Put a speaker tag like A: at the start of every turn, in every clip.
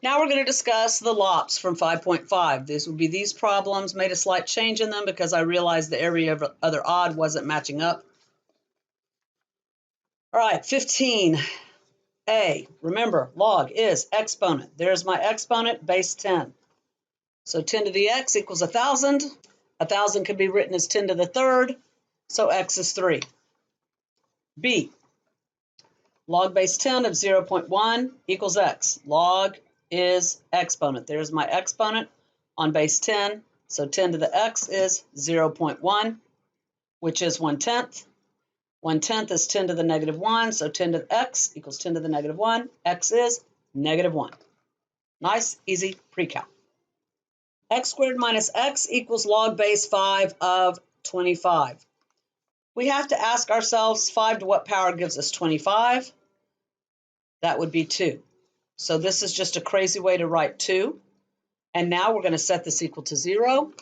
A: Now we're going to discuss the LOpps from 5.5. This would be these problems, made a slight change in them because I realized the area of other odd wasn't matching up. All right, 15. A, remember, log is exponent. There's my exponent, base 10. So 10 to the x equals 1,000. 1,000 can be written as 10 to the third, so x is 3. B, log base 10 of 0.1 equals x. Log is exponent. There's my exponent on base 10. So 10 to the x is 0.1, which is 1/10. 1/10 is 10 to the negative 1, so 10 to the x equals 10 to the negative 1. X is -1. Nice, easy pre-calc. X squared minus x equals log base 5 of 25. We have to ask ourselves, 5 to what power gives us 25? That would be 2. So this is just a crazy way to write 2. And now we're going to set this equal to 0.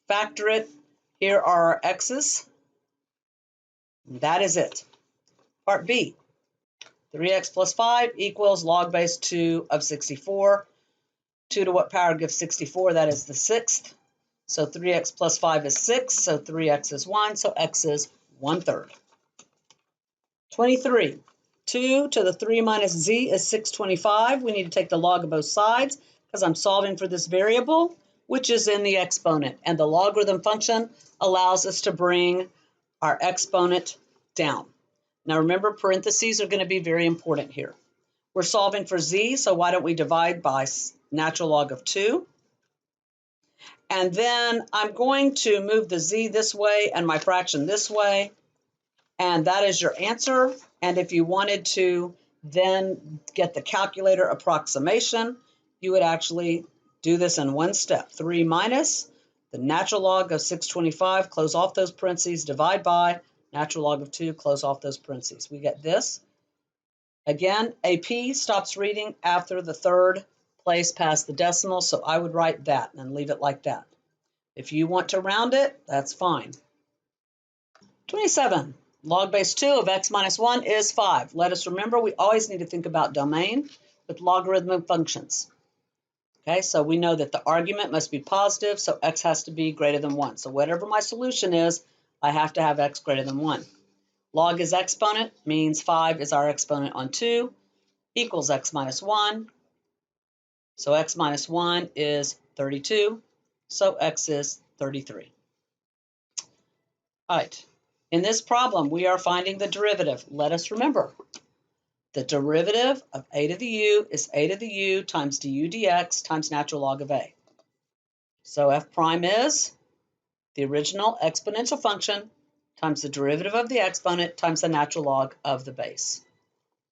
A: Factor it. Here are our x's. That is it. Part B, 3x plus 5 equals log base 2 of 64. 2 to what power gives 64? That is the 6th. So 3x plus 5 is 6, so 3x is 1, so x is 1/3. 23, 2 to the 3 minus z is 625. We need to take the log of both sides because I'm solving for this variable, which is in the exponent. And the logarithm function allows us to bring our exponent down. Now remember, parentheses are going to be very important here. We're solving for z, so why don't we divide by natural log of 2? And then I'm going to move the z this way and my fraction this way. And that is your answer. And if you wanted to then get the calculator approximation, you would actually do this in one step. 3 minus the natural log of 625, close off those parentheses, divide by natural log of 2, close off those parentheses. We get this. Again, AP stops reading after the third place past the decimal, so I would write that and leave it like that. If you want to round it, that's fine. 27. Log base 2 of x minus 1 is 5. Let us remember, we always need to think about domain with logarithmic functions. Okay, so we know that the argument must be positive, so x has to be greater than 1. So whatever my solution is, I have to have x greater than 1. Log is exponent, means 5 is our exponent on 2, equals x minus 1. So x minus 1 is 32, so x is 33. All right, in this problem, we are finding the derivative. Let us remember, the derivative of a to the u is a to the u times du dx times natural log of a. So f prime is the original exponential function times the derivative of the exponent times the natural log of the base.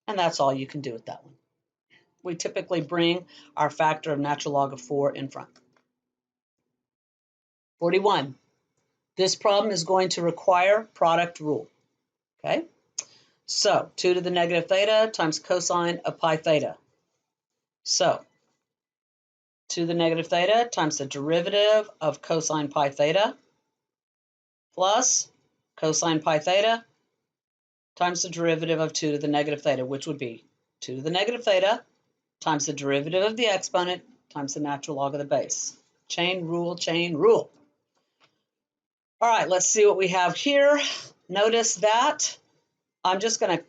A: And that's all you can do with that one. We typically bring our factor of natural log of 4 in front. 41. This problem is going to require product rule. Okay? So 2 to the negative theta times cosine of pi theta. So 2 to the negative theta times the derivative of cosine pi theta plus cosine pi theta times the derivative of 2 to the negative theta, which would be 2 to the negative theta times the derivative of the exponent times the natural log of the base. Chain rule, chain rule. All right, let's see what we have here. Notice that I'm just going to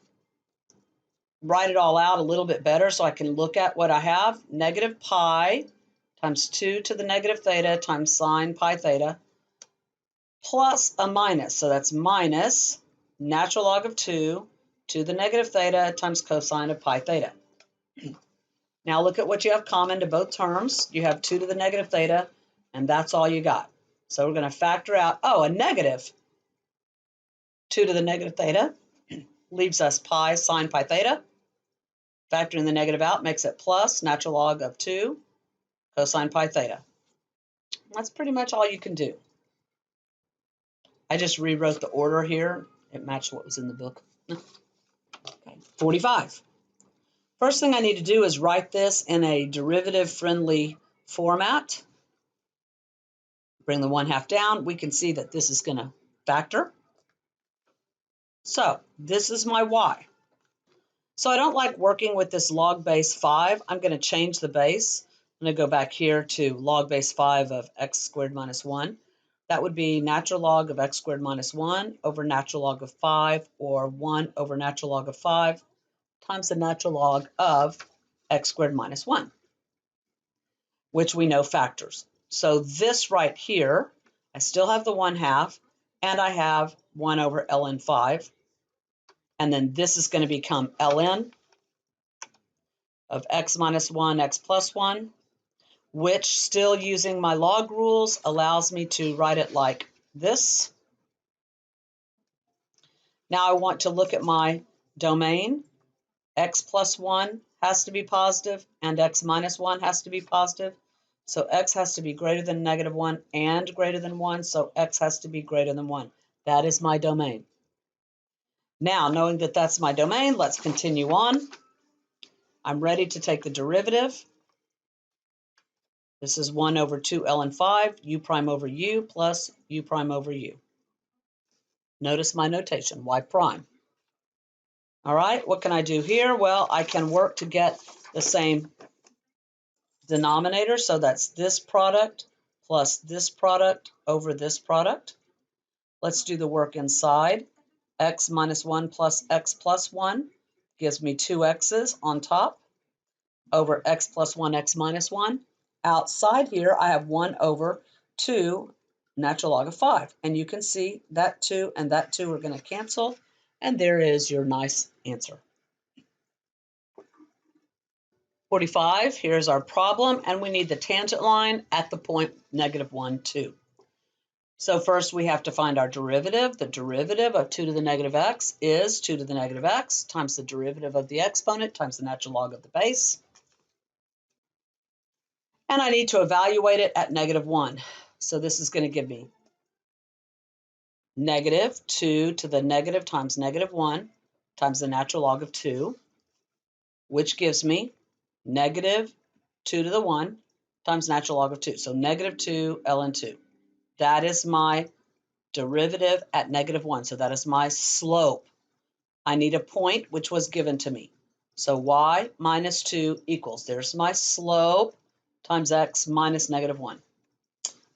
A: write it all out a little bit better so I can look at what I have. Negative pi times 2 to the negative theta times sine pi theta plus a minus. So that's minus natural log of 2 to the negative theta times cosine of pi theta. Now look at what you have common to both terms. You have 2 to the negative theta, and that's all you got. So we're going to factor out, a negative 2 to the negative theta leaves us pi sine pi theta. Factoring the negative out makes it plus natural log of 2 cosine pi theta. That's pretty much all you can do. I just rewrote the order here. It matched what was in the book. Okay. 45. First thing I need to do is write this in a derivative-friendly format. Bring the 1/2 down. We can see that this is going to factor. So this is my y. So I don't like working with this log base 5. I'm going to change the base. going to go back here to log base 5 of x squared minus 1. That would be natural log of x squared minus 1 over natural log of 5, or 1 over natural log of 5 times the natural log of x squared minus 1, which we know factors. So this right here, I still have the 1/2, and I have 1 over ln 5. And then this is going to become ln of x minus 1, x plus 1, which, still using my log rules, allows me to write it like this. Now I want to look at my domain. X plus 1 has to be positive, and x minus 1 has to be positive. So x has to be greater than -1 and greater than 1, so x has to be greater than 1. That is my domain. Now, knowing that that's my domain, let's continue on. I'm ready to take the derivative. This is 1 over 2 ln 5, u prime over u plus u prime over u. Notice my notation, y prime. All right, what can I do here? Well, I can work to get the same denominator, so that's this product plus this product over this product. Let's do the work inside. X minus 1 plus x plus 1 gives me 2 x's on top over x plus 1, x minus 1. Outside here, I have 1 over 2 natural log of 5. And you can see that 2 and that 2 are going to cancel. And there is your nice answer. 45, here's our problem, and we need the tangent line at the point -1, 2. So first we have to find our derivative. The derivative of 2 to the negative x is 2 to the negative x times the derivative of the exponent times the natural log of the base. And I need to evaluate it at -1. So this is going to give me -2 to the negative times -1 times the natural log of 2, which gives me -2 to the 1 times natural log of 2. So -2 ln 2. That is my derivative at -1. So that is my slope. I need a point which was given to me. So y minus 2 equals, there's my slope, times x minus -1.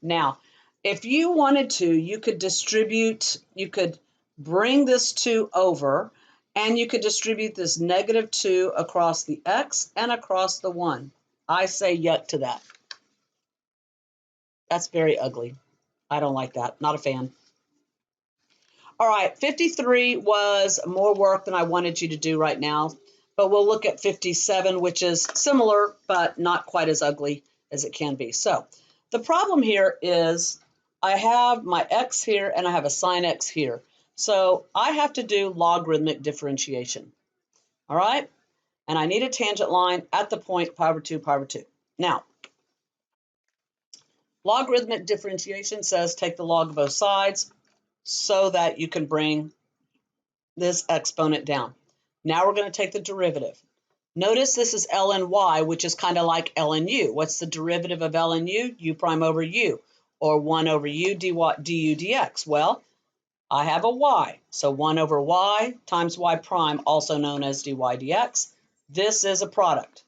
A: Now, if you wanted to, you could distribute, you could bring this 2 over, and you could distribute this -2 across the x and across the 1. I say yet to that. That's very ugly. I don't like that. Not a fan. All right, 53 was more work than I wanted you to do right now, but we'll look at 57, which is similar, but not quite as ugly as it can be. So the problem here is I have my x here and I have a sine x here. So I have to do logarithmic differentiation. All right, and I need a tangent line at the point pi over 2, pi over 2. Now, logarithmic differentiation says take the log of both sides so that you can bring this exponent down. Now we're going to take the derivative. Notice this is ln y, which is kind of like ln u. What's the derivative of ln u? U prime over u, or 1 over u du dx. Well, I have a y, so 1 over y times y prime, also known as dy dx. This is a product.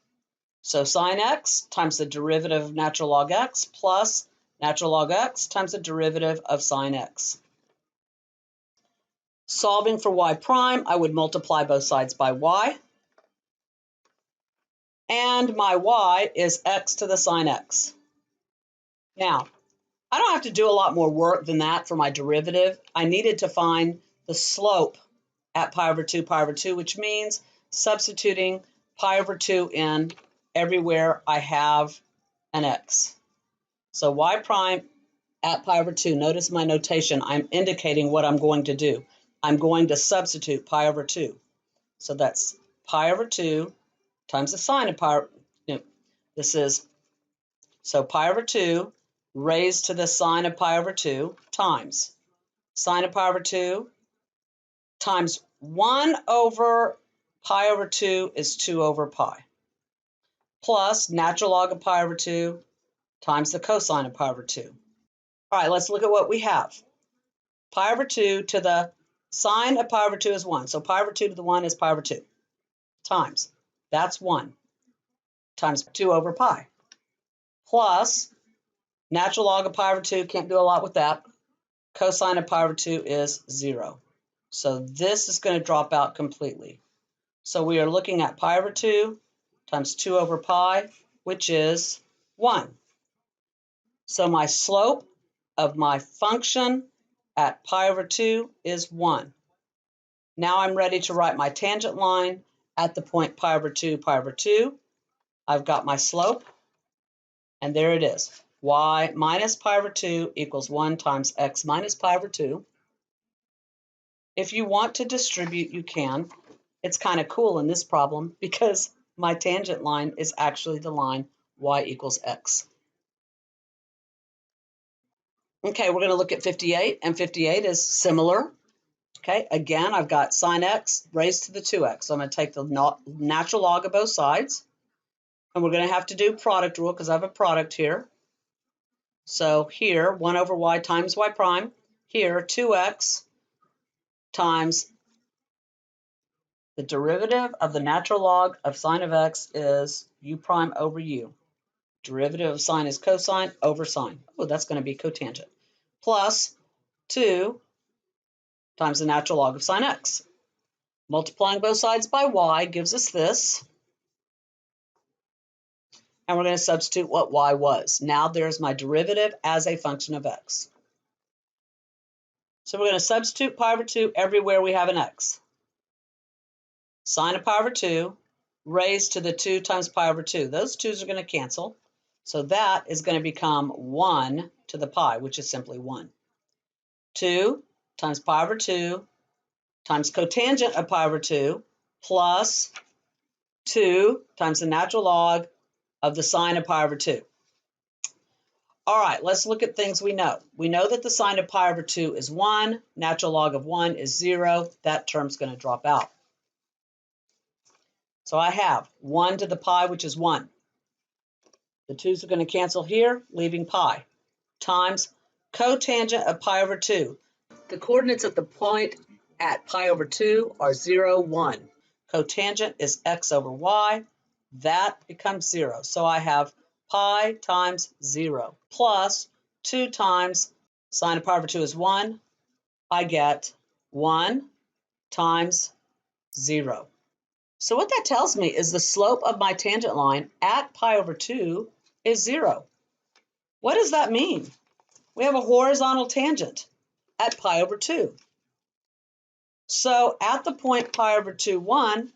A: So sine x times the derivative of natural log x plus natural log x times the derivative of sine x. Solving for y prime, I would multiply both sides by y. And my y is x to the sine x. Now, I don't have to do a lot more work than that for my derivative. I needed to find the slope at pi over 2, which means substituting pi over 2 in everywhere I have an x. So y prime at pi over 2, notice my notation. I'm indicating what I'm going to do. I'm going to substitute pi over 2. So that's pi over 2 times the sine of pi. This is, so pi over 2 raised to the sine of pi over 2 times sine of pi over 2 times 1 over pi over 2 is 2 over pi, plus natural log of pi over 2 times the cosine of pi over 2. All right, let's look at what we have. Pi over 2 to the sine of pi over 2 is 1. So pi over 2 to the 1 is pi over 2 times, that's 1, times 2 over pi. plus natural log of pi over 2, can't do a lot with that. Cosine of pi over 2 is 0. So this is going to drop out completely. So we are looking at pi over 2 times 2 over pi, which is 1. So my slope of my function at pi over 2 is 1. Now I'm ready to write my tangent line at the point pi over 2, pi over 2. I've got my slope, and there it is. Y minus pi over 2 equals 1 times x minus pi over 2. If you want to distribute, you can. It's kind of cool in this problem because my tangent line is actually the line y equals x. Okay, we're going to look at 58, and 58 is similar. Okay, again, I've got sine x raised to the 2x. So I'm going to take the natural log of both sides, and we're going to have to do product rule because I have a product here. So here, 1 over y times y prime. Here, 2x times the derivative of the natural log of sine of x is u prime over u. Derivative of sine is cosine over sine. Oh, that's going to be cotangent. Plus 2 times the natural log of sine x. Multiplying both sides by y gives us this. And we're going to substitute what y was. Now there's my derivative as a function of x. So we're going to substitute pi over 2 everywhere we have an x. Sine of pi over 2 raised to the 2 times pi over 2. Those 2's are going to cancel. So that is going to become 1 to the pi, which is simply 1. 2 times pi over 2 times cotangent of pi over 2 plus 2 times the natural log of the sine of pi over 2. All right, let's look at things we know. We know that the sine of pi over 2 is 1. Natural log of 1 is 0. That term's going to drop out. So I have 1 to the pi, which is 1. The 2's are going to cancel here, leaving pi, times cotangent of pi over 2. The coordinates of the point at pi over 2 are 0, 1. Cotangent is x over y. That becomes 0. So I have pi times 0 plus 2 times sine of pi over 2 is 1. I get 1 times 0. So what that tells me is the slope of my tangent line at pi over 2 is 0. What does that mean? We have a horizontal tangent at pi over 2. So at the point pi over 2, 1,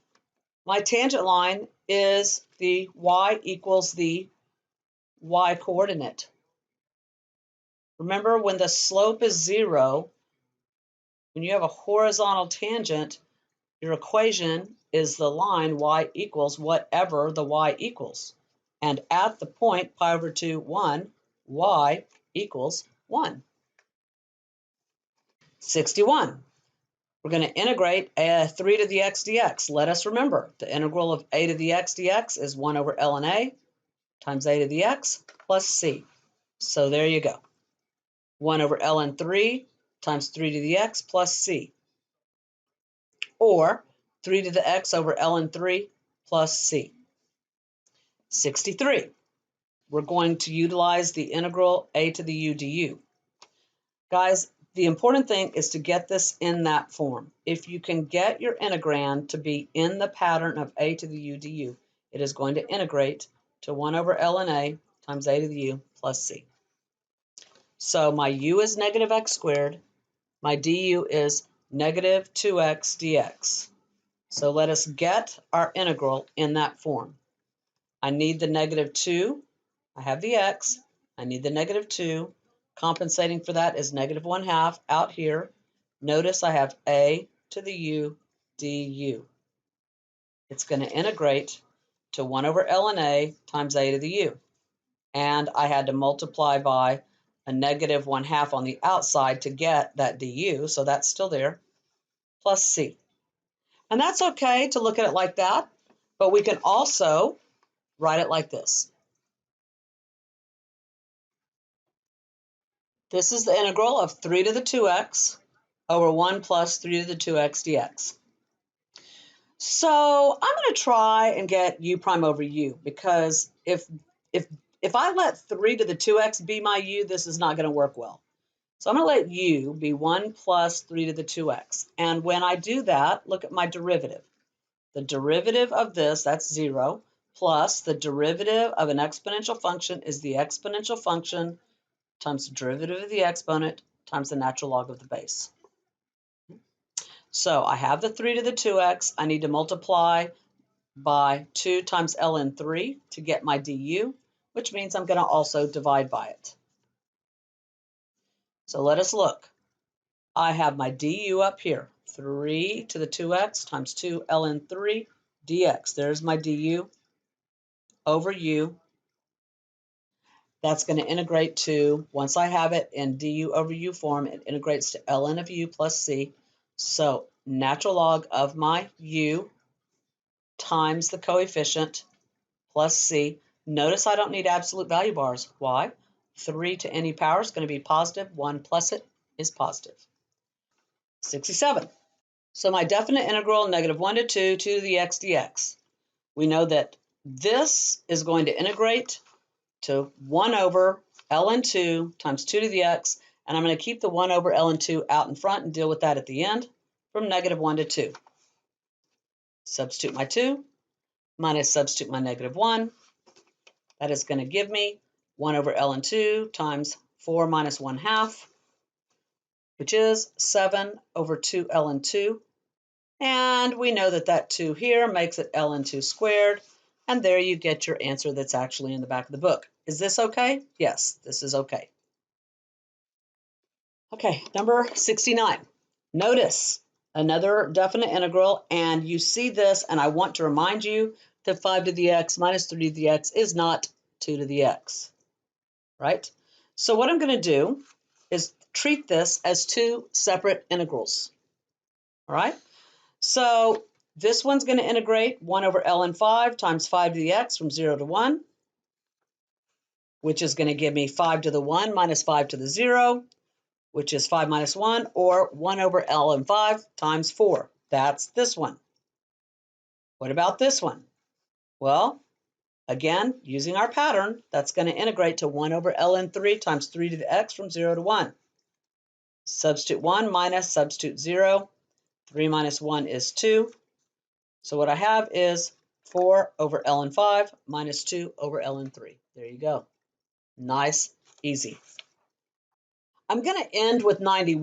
A: my tangent line is the y equals the y coordinate. Remember, when the slope is 0, when you have a horizontal tangent, your equation is the line y equals whatever the y equals. And at the point pi over 2, 1, y equals 1. 61. We're going to integrate 3 to the x dx. Let us remember, the integral of a to the x dx is 1 over ln a times a to the x plus c. So there you go. 1 over ln 3 times 3 to the x plus c. Or 3 to the x over ln 3 plus c. 63. We're going to utilize the integral a to the u du. Guys, the important thing is to get this in that form. If you can get your integrand to be in the pattern of a to the u du, it is going to integrate to 1 over ln a times a to the u plus c. So my u is negative x squared. My du is negative 2x dx. So let us get our integral in that form. I need the negative 2. I have the x. I need the negative 2. Compensating for that is negative 1/2 out here. Notice I have a to the u du. It's going to integrate to 1 over ln a times a to the u. And I had to multiply by a negative 1/2 on the outside to get that du, so that's still there, plus c. And that's okay to look at it like that, but we can also write it like this. This is the integral of 3 to the 2x over 1 plus 3 to the 2x dx. So I'm going to try and get u prime over u, because if if I let 3 to the 2x be my u, this is not going to work well. So I'm going to let u be 1 plus 3 to the 2x. And when I do that, look at my derivative. The derivative of this, that's 0, plus the derivative of an exponential function is the exponential function times the derivative of the exponent times the natural log of the base. So I have the 3 to the 2x. I need to multiply by 2 times ln 3 to get my du, which means I'm going to also divide by it. So let us look. I have my du up here, 3 to the 2x times 2 ln 3 dx. There's my du over u. That's going to integrate to, once I have it in du over u form, it integrates to ln of u plus c. So natural log of my u times the coefficient plus c. Notice I don't need absolute value bars. Why? 3 to any power is going to be positive. 1 plus it is positive. 67. So my definite integral, negative 1 to 2, 2 to the x dx. We know that this is going to integrate to 1 over ln 2 times 2 to the x, and I'm going to keep the 1 over ln 2 out in front and deal with that at the end from negative 1 to 2. Substitute my 2, minus substitute my negative 1. That is going to give me 1 over ln 2 times 4 minus 1/2, which is 7 over 2 ln 2. And we know that that 2 here makes it ln 2 squared. And there you get your answer that's actually in the back of the book. Is this okay? Yes, this is okay. Okay, number 69. Notice another definite integral, and you see this, and I want to remind you that 5 to the x minus 3 to the x is not 2 to the x, right? So what I'm going to do is treat this as two separate integrals, all right? So this one's going to integrate 1 over ln 5 times 5 to the x from 0 to 1, which is going to give me 5 to the 1 minus 5 to the 0, which is 5 minus 1, or 1 over ln 5 times 4. That's this one. What about this one? Well, again, using our pattern, that's going to integrate to 1 over ln 3 times 3 to the x from 0 to 1. Substitute 1 minus substitute 0. 3 minus 1 is 2. So what I have is 4 over ln 5 minus 2 over ln 3. There you go. Nice, easy. I'm going to end with 91.